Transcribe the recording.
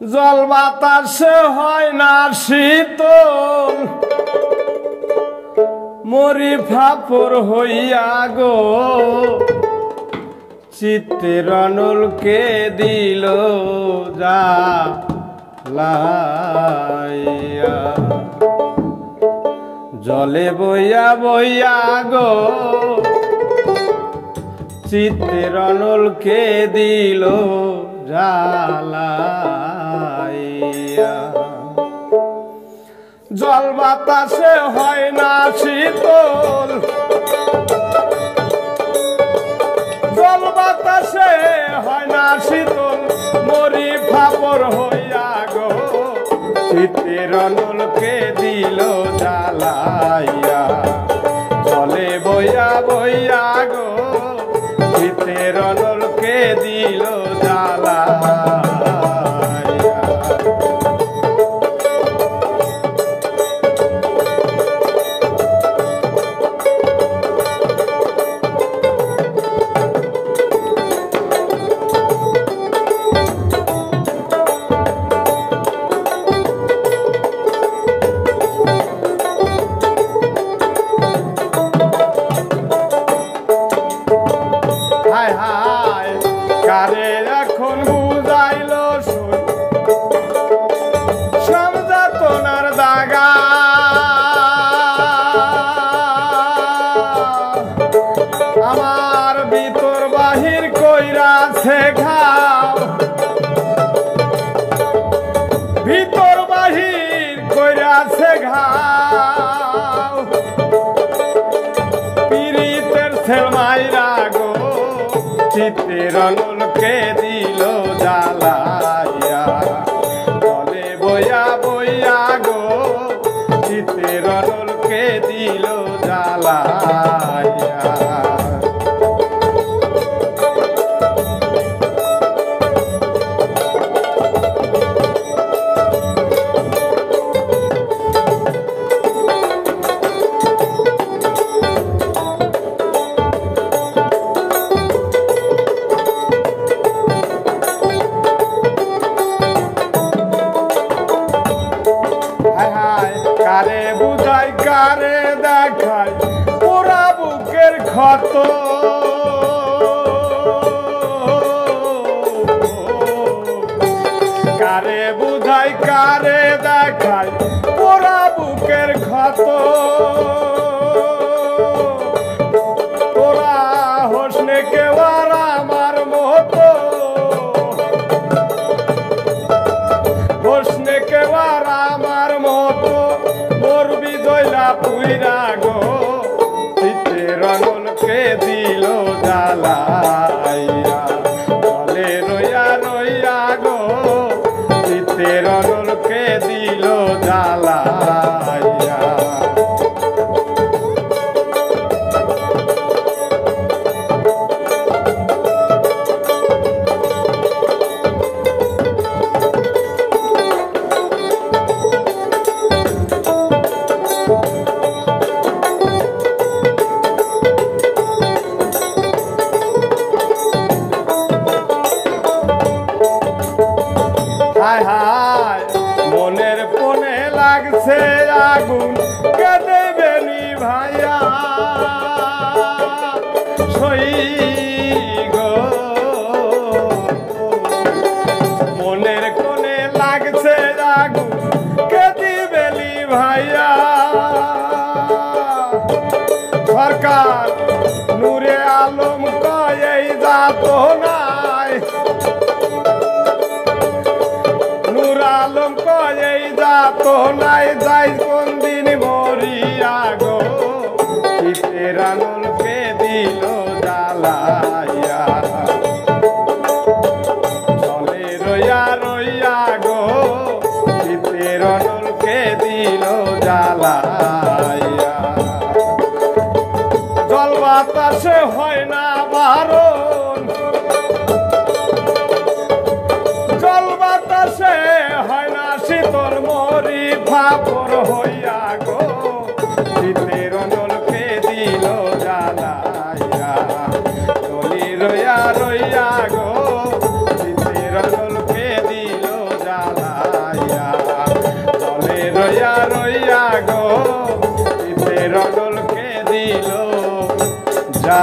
জল বাতাসে হয় না শীতল মরি ফাপর হইয়া গো চিত্তের অনলকে দিল জ্বালাইয়া জলে বইয়া বইয়া গো চিত্তের অনলকে দিল জ্বালাইয়া জল বাতাসে হয় না শীতল জল বাতাসে হয় না শীতল মরি ফাপর হইয়া গো চিত্তের অনলকে দিল জ্বালাইয়া জলে বইয়া বইয়া গো চিত্তের অনলকে দিল জ্বালাইয়া হায় হায় কারে এখন বুঝাইল সমজাতনার দাগা আমার ভিতর বাহির কইরাছে ঘাও ভিতর বাহির কইরাছে ঘাও পীড়িতের ছেলমাইরা গো চিত্তের অনলকে দিল জ্বালাইয়া জলে বইয়া বইয়া গো চিত্তের অনলকে দিল জ্বালাইয়া কারে বুঝাই কারে দেখাই পুরা বুকের ক্ষত কারে বুঝাই কারে দেখাই পুরা বুকের ক্ষত তোরা হোসনে কেবার আমার মতো হোসনে কেবার আমার মতো মরবি দইলা পুইরা গো চিত্তের অনলকে দিল জ্বালাইয়া জলে রইয়া রইয়া গো চিত্তের অনলকে দিল জ্বালাইয়া হায় হায় মনের কোণে লাগছে আগুন কে দেবে নিভাইয়া সই গো মনের কোণে লাগছে আগুন কে দিবে নিভাইয়া সরকার নূরে আলম কয় এই যাত নাই আলম কয় এই যাত নাই যাই কোন দিন মরিয়া গো চিত্তের অনলকে দিল জ্বালাইয়া জলে রইয়া রইয়া গো চিত্তের অনলকে দিল জ্বালাইয়া জল বাতাসে হয় না বারণ জল বাতাসে হয় না শীতল মরি ফাপর হইয়া গো চিত্তের অনলকে দিল জ্বালাইয়া জলি রইয়া রইয়া গো চিত্তের অনলকে দিল রডলকে দিল যা